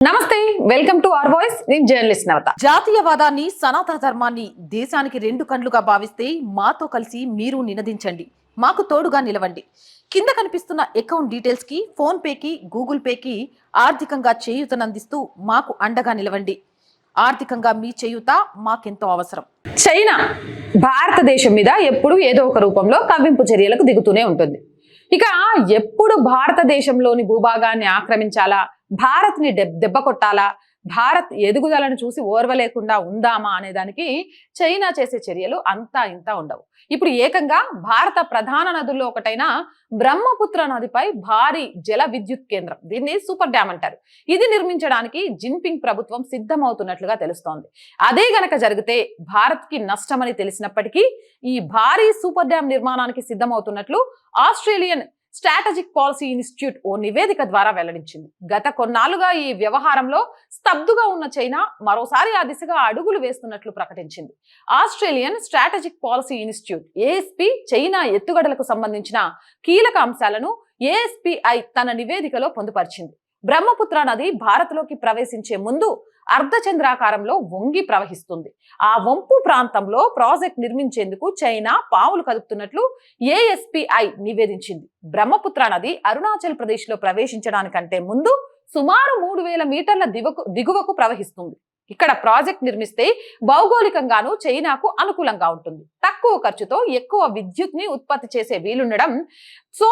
నమస్తే, welcome to our voice. నేను journalist నవత. జాతీయవాదాన్ని, సనాతన ధర్మాన్ని దేశానికి రెండు కండ్లుగా భావిస్తే మాతో కలిసి మీరు నినదించండి, మాకు తోడుగా నిలవండి. కింద కనిపిస్తున్న అకౌంట్ డీటెయిల్స్ కి, ఫోన్ పేకి, గూగుల్ పేకి ఆర్థికంగా చేయూతనందిస్తూ మాకు అండగా నిలవండి. ఆర్థికంగా మీ చేయూత మాకెంతో అవసరం. చైనా భారతదేశం మీద ఎప్పుడు ఏదో ఒక రూపంలో కవ్వింపు చర్యలకు దిగుతూనే ఉంటుంది. ఇక ఎప్పుడు భారతదేశంలోని భూభాగాన్ని ఆక్రమించాలా, భారత్ ని దెబ్బ కొట్టాలా, భారత్ ఎదుగుదలను చూసి ఓర్వలేకుండా ఉందామా అనే దానికి చైనా చేసే చర్యలు అంతా ఇంత ఉండవు. ఇప్పుడు ఏకంగా భారత ప్రధాన నదుల్లో ఒకటైన బ్రహ్మపుత్ర నదిపై భారీ జల విద్యుత్ కేంద్రం, దీన్ని సూపర్ డ్యామ్ అంటారు, ఇది నిర్మించడానికి జిన్పింగ్ ప్రభుత్వం సిద్ధమవుతున్నట్లుగా తెలుస్తోంది. అదే గనక జరిగితే భారత్ కి నష్టమని తెలిసినప్పటికీ ఈ భారీ సూపర్ డ్యామ్ నిర్మాణానికి సిద్ధమవుతున్నట్లు ఆస్ట్రేలియన్ స్ట్రాటజిక్ పాలసీ ఇన్స్టిట్యూట్ ఓ నివేదిక ద్వారా వెల్లడించింది. గత కొన్నాళ్లుగా ఈ వ్యవహారంలో స్తబ్దుగా ఉన్న చైనా మరోసారి ఆ దిశగా అడుగులు వేస్తున్నట్లు ప్రకటించింది. Australian strategic policy institute ASP China ఎత్తుగడలకు సంబంధించిన కీలక అంశాలను ఏఎస్పీఐ తన నివేదికలో పొందుపరిచింది. బ్రహ్మపుత్ర నది భారత్లోకి ప్రవేశించే ముందు అర్ధచంద్రాకారంలో వంగి ప్రవహిస్తుంది. ఆ వంపు ప్రాంతంలో ప్రాజెక్ట్ నిర్మించేందుకు చైనా పావులు కదుపుతున్నట్లు ఏఎస్పీఐ నివేదించింది. బ్రహ్మపుత్ర నది అరుణాచల్ ప్రదేశ్ లో ప్రవేశించడానికంటే ముందు సుమారు 3000 మీటర్ల దిగువకు ప్రవహిస్తుంది. ఇక్కడ ప్రాజెక్ట్ నిర్మిస్తే భౌగోళికంగాను చైనాకు అనుకూలంగా ఉంటుంది. తక్కువ ఖర్చుతో ఎక్కువ విద్యుత్ ని ఉత్పత్తి చేసే వీలుండడం, సో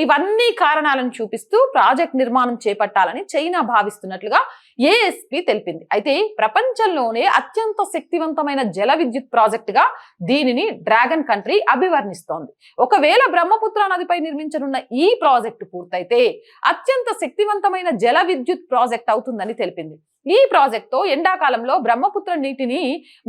ఇవన్నీ కారణాలను చూపిస్తూ ప్రాజెక్ట్ నిర్మాణం చేపట్టాలని చైనా భావిస్తున్నట్లుగా ఏఎస్పీ తెలిపింది. అయితే ప్రపంచంలోనే అత్యంత శక్తివంతమైన జల విద్యుత్ ప్రాజెక్టుగా దీనిని డ్రాగన్ కంట్రీ అభివర్ణిస్తోంది. ఒకవేళ బ్రహ్మపుత్ర నదిపై నిర్మించనున్న ఈ ప్రాజెక్టు పూర్తయితే అత్యంత శక్తివంతమైన జల విద్యుత్ ప్రాజెక్ట్ అవుతుందని తెలిపింది. ఈ ప్రాజెక్టుతో ఎండాకాలంలో బ్రహ్మపుత్ర నీటిని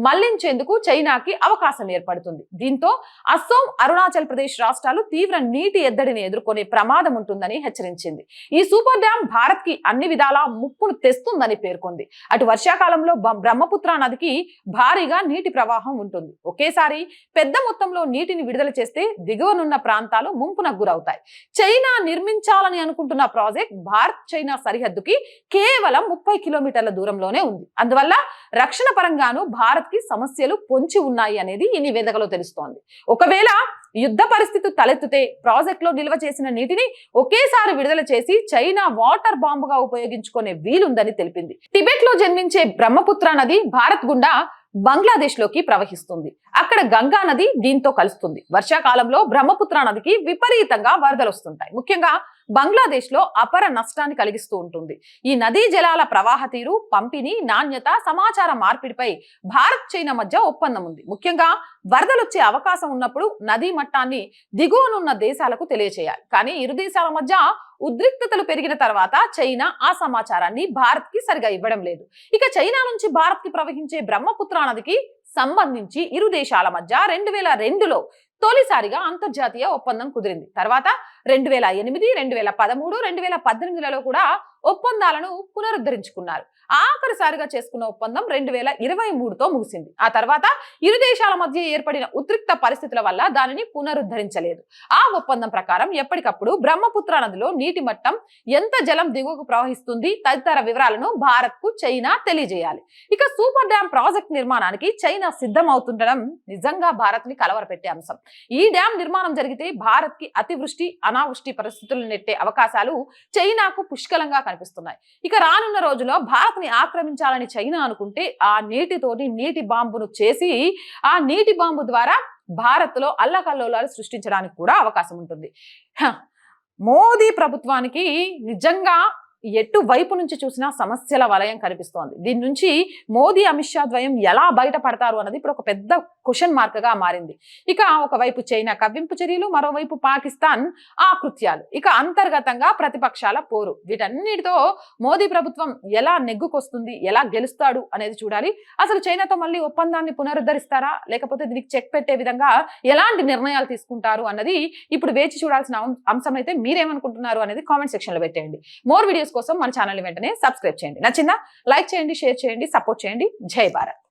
మళ్లించేందుకు చైనాకి అవకాశం ఏర్పడుతుంది. దీంతో అస్సోం, అరుణాచల్ ప్రదేశ్ రాష్ట్రాలు తీవ్ర నీటి ఎద్దడిని ఎదుర్కొనే ప్రమాదం ఉంటుందని హెచ్చరించింది. ఈ సూపర్ డ్యాం భారత్ కి అన్ని విధాలా ముప్పును తెస్తుందని పేర్కొంది. అటు వర్షాకాలంలో బ్రహ్మపుత్ర నదికి భారీగా నీటి ప్రవాహం ఉంటుంది. ఒకేసారి పెద్ద మొత్తంలో నీటిని విడుదల చేస్తే దిగువనున్న ప్రాంతాలు ముంపునకు గురవుతాయి. చైనా నిర్మించాలని అనుకుంటున్న ప్రాజెక్ట్ భారత్ చైనా సరిహద్దుకి కేవలం 30 కిలోమీటర్ల దూరంలోనే ఉంది. అందువల్ల రక్షణ పరంగాను భారత్ కి సమస్యలు పొంచి ఉన్నాయి అనేది ఈ నివేదికలో తెలుస్తోంది. ఒకవేళ యుద్ధ పరిస్థితి తలెత్తితే ప్రాజెక్ట్ లో నిల్వ చేసిన నీటిని ఒకేసారి విడుదల చేసి చైనా వాటర్ బాంబుగా ఉపయోగించుకునే వీలుందని తెలిపింది. టిబెట్ లో జన్మించే బ్రహ్మపుత్ర నది భారత్ గుండా బంగ్లాదేశ్ లోకి ప్రవహిస్తుంది. అక్కడ గంగా నది దీంతో కలుస్తుంది. వర్షాకాలంలో బ్రహ్మపుత్ర నదికి విపరీతంగా వరదలు వస్తుంటాయి. ముఖ్యంగా బంగ్లాదేశ్ లో అపర నష్టాన్ని కలిగిస్తూ ఉంటుంది. ఈ నదీ జలాల ప్రవాహ తీరు, పంపిణీ, నాణ్యత, సమాచార మార్పిడిపై భారత్ చైనా మధ్య ఒప్పందం ఉంది. ముఖ్యంగా వరదలొచ్చే అవకాశం ఉన్నప్పుడు నదీ మట్టాన్ని దిగువనున్న దేశాలకు తెలియచేయాలి. కానీ ఇరు దేశాల మధ్య ఉద్రిక్తతలు పెరిగిన తర్వాత చైనా ఆ సమాచారాన్ని భారత్ కి సరిగా ఇవ్వడం లేదు. ఇక చైనా నుంచి భారత్ కి ప్రవహించే బ్రహ్మపుత్ర నదికి సంబంధించి ఇరు దేశాల మధ్య 2002లో తొలిసారిగా అంతర్జాతీయ ఒప్పందం కుదిరింది. తర్వాత 2008, 2013, 2018లలో కూడా ఒప్పందాలను పునరుద్ధరించుకున్నారు. ఆఖరిసారిగా చేసుకున్న ఒప్పందం 2023తో ముగిసింది. ఆ తర్వాత ఇరు దేశాల మధ్య ఏర్పడిన ఉద్రిక్త పరిస్థితుల వల్ల దానిని పునరుద్ధరించలేదు. ఆ ఒప్పందం ప్రకారం ఎప్పటికప్పుడు బ్రహ్మపుత్ర నదిలో నీటి మట్టం, ఎంత జలం దిగువకు ప్రవహిస్తుంది తదితర వివరాలను భారత్ కు చైనా తెలియజేయాలి. ఇక సూపర్ డ్యాం ప్రాజెక్ట్ నిర్మాణానికి చైనా సిద్ధం అవుతుండడం నిజంగా భారత్ ని కలవరపెట్టే అంశం. ఈ డ్యాం నిర్మాణం జరిగితే భారత్ కి అతివృష్టి, అనావృష్టి పరిస్థితులు నెట్టే అవకాశాలు చైనాకు పుష్కలంగా కనిపిస్తున్నాయి. ఇక రానున్న రోజుల్లో భారత్ ని ఆక్రమించాలని చైనా అనుకుంటే ఆ నీటితోటి నీటి బాంబును చేసి ఆ నీటి బాంబు ద్వారా భారత్ లో అల్లకల్లోలాలు సృష్టించడానికి కూడా అవకాశం ఉంటుంది. మోదీ ప్రభుత్వానికి నిజంగా ఎటు వైపు నుంచి చూసినా సమస్యల వలయం కనిపిస్తోంది. దీని నుంచి మోదీ, అమిత్ షా ద్వయం ఎలా బయటపడతారు అన్నది ఇప్పుడు ఒక పెద్ద క్వశ్చన్ మార్క్ గా మారింది. ఇక ఒకవైపు చైనా కవ్వింపు చర్యలు, మరోవైపు పాకిస్తాన్ ఆకృత్యాలు, ఇక అంతర్గతంగా ప్రతిపక్షాల పోరు, వీటన్నిటితో మోదీ ప్రభుత్వం ఎలా నెగ్గుకొస్తుంది, ఎలా గెలుస్తాడు అనేది చూడాలి. అసలు చైనాతో మళ్ళీ ఒప్పందాన్ని పునరుద్ధరిస్తారా, లేకపోతే దీనికి చెక్ పెట్టే విధంగా ఎలాంటి నిర్ణయాలు తీసుకుంటారు అన్నది ఇప్పుడు వేచి చూడాల్సిన అంశం. అయితే మీరేమనుకుంటున్నారు అనేది కామెంట్ సెక్షన్ లో పెట్టేయండి. మోర్ వీడియోస్ కోసం మన ఛానల్ వెంటనే సబ్స్క్రైబ్ చేయండి. నచ్చిందా? లైక్ చేయండి, షేర్ చేయండి, సపోర్ట్ చేయండి. జై భారత్.